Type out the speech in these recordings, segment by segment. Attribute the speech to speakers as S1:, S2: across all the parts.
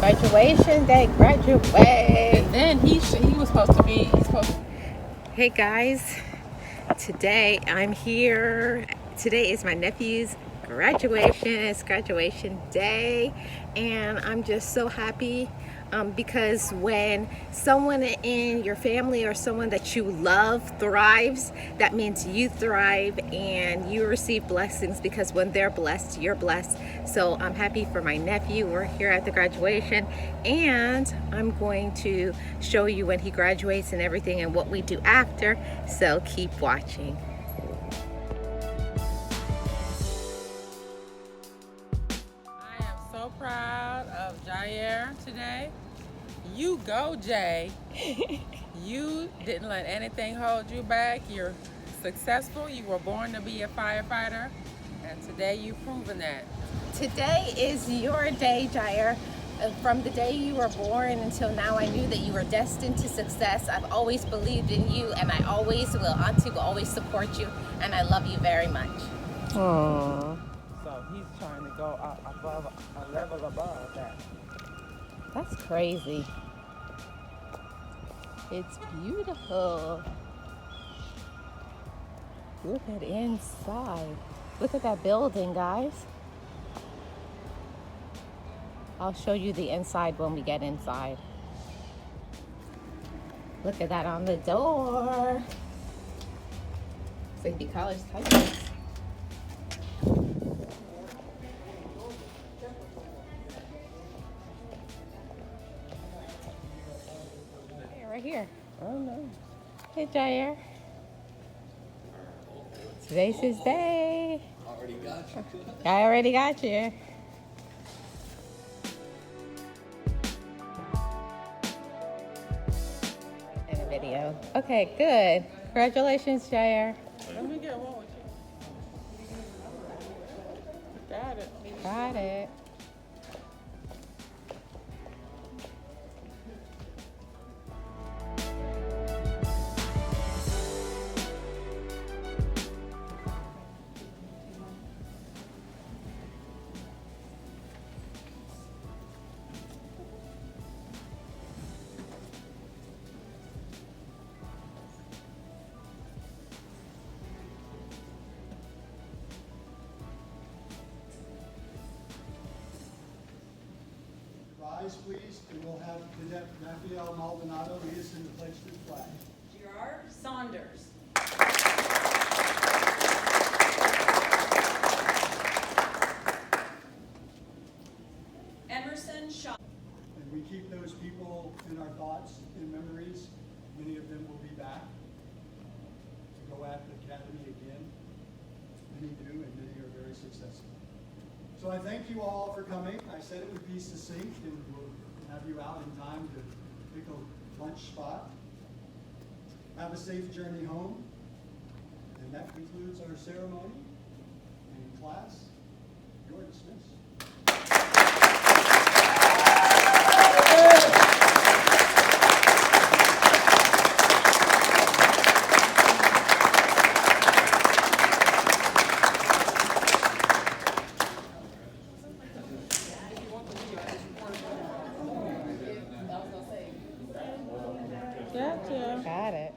S1: Graduation day, graduate.
S2: And then he was supposed to be,
S1: Hey guys, today I'm here. Today is my nephew's graduation. It's graduation day, and I'm just so happy because when someone in your family or someone that you love thrives, that means you thrive and you receive blessings, because when they're blessed, you're blessed. So I'm happy for my nephew. We're here at the graduation, and I'm going to show you when he graduates and everything and what we do after. So keep watching.
S2: I am so proud of Jair today. You go, Jay. You didn't let anything hold you back. You're successful. You were born to be a firefighter, and today you've proven that.
S1: Today is your day, Jair. From the day you were born until now, I knew that you were destined to success. I've always believed in you, and I always will. Auntie will always support you, and I love you very much.
S2: Aww. So he's trying to go above a level above that.
S1: That's crazy. It's beautiful. Look at inside. Look at that building, guys. I'll show you the inside when we get inside. Look at that on the door. It's like the college type. Right here. Oh no. Hey, Jair. Today's his day.
S3: Already got you.
S1: I already got you. Okay, good. Congratulations, Jair.
S2: Let me get one with you. Got it.
S1: Got it.
S3: Rise, please, and we'll have Cadet Rafael Maldonado lead us in the pledge to the flag.
S4: Gerard Saunders. Emerson Shaw.
S3: And we keep those people in our thoughts and memories. Many of them will be back to go at the academy again. Many do, and many are very successful. So I thank you all for coming. I said it would be succinct, and we'll have you out in time to pick a lunch spot. Have a safe journey home. And that concludes our ceremony. And class, you're dismissed.
S2: Gotcha.
S1: Got it.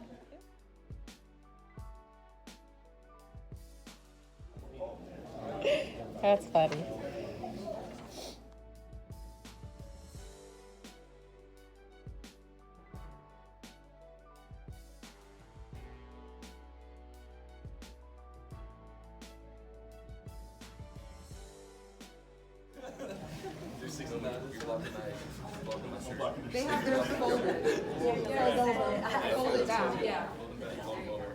S1: That's funny.
S4: They have theirs folded. Folded down, yeah.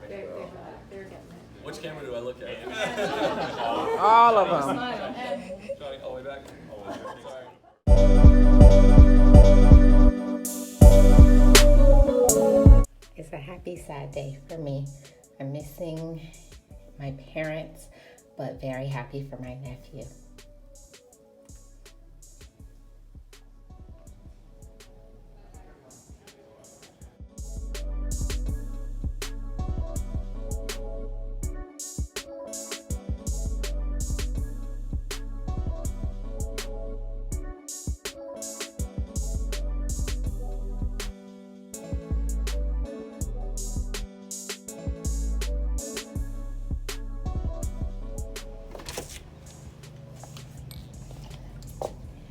S4: They're getting it.
S5: Which camera do I look at?
S2: All of them.
S4: Smile.
S5: Trying all the way back? Sorry.
S1: It's a happy, sad day for me. I'm missing my parents, but very happy for my nephew.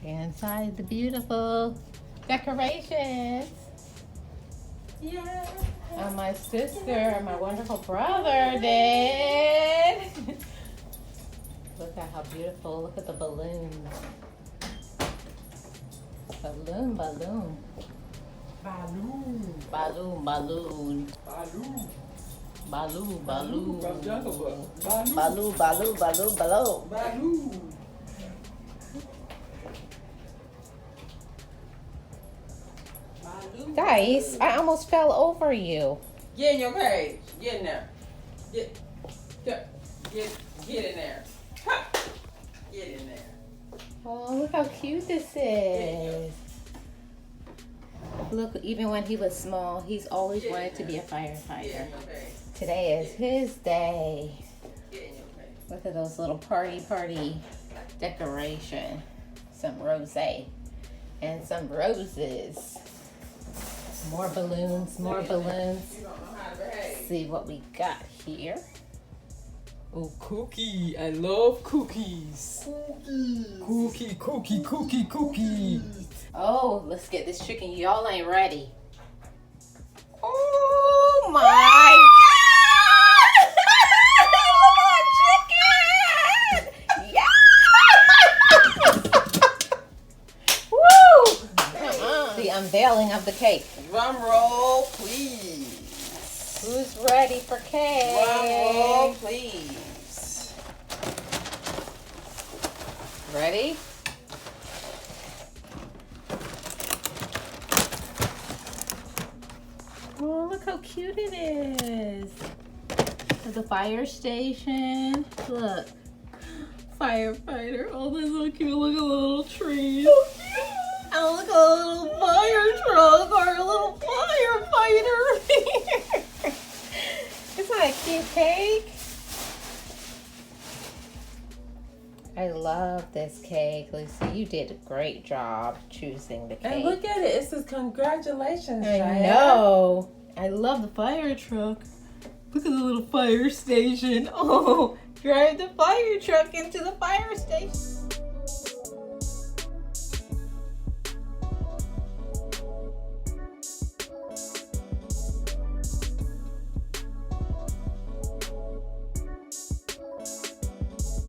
S1: Inside the beautiful decorations.
S2: Yeah.
S1: And my sister and my wonderful brother did. Look at how beautiful. Look at the balloons. Balloon, balloon.
S2: Baloo.
S1: Balloon, balloon.
S2: Baloo.
S1: Baloo, baloo.
S2: From Jungle Book. Baloo.
S1: Baloo, baloo, baloo, baloo.
S2: Baloo.
S1: Guys, I almost fell over you.
S2: Get in your cage. Get in there. Get in there. Ha! Get in there.
S1: Oh, look how cute this is. Look, even when he was small, he's always wanted to be a
S2: Get
S1: firefighter.
S2: in your cage.
S1: Today is his day.
S2: Get in your cage.
S1: Look at those little party decoration. Some rosé and some roses. More balloons, more balloons.
S2: You don't know how to behave.
S1: See what we got here.
S6: Oh, cookie. I love cookies. Cookie.
S1: Oh, let's get this chicken. Y'all ain't ready. Oh my God! Look at chicken! Yeah! Woo! The unveiling of the cake.
S2: Drum roll, please.
S1: Who's ready for cake?
S2: Drum roll, please.
S1: Ready? Oh, look look how cute it is. The fire station. Look. Firefighter. Oh, that's so cute. Look at the little trees. Oh, look at a little fire truck or a little firefighter. Isn't that a cute cake? I love this cake, Lucy. You did a great job choosing the cake.
S2: And look at it. It says congratulations,
S1: I
S2: Jair.
S1: know. I love the fire truck. Look at the little fire station. Oh, drive the fire truck into the fire station.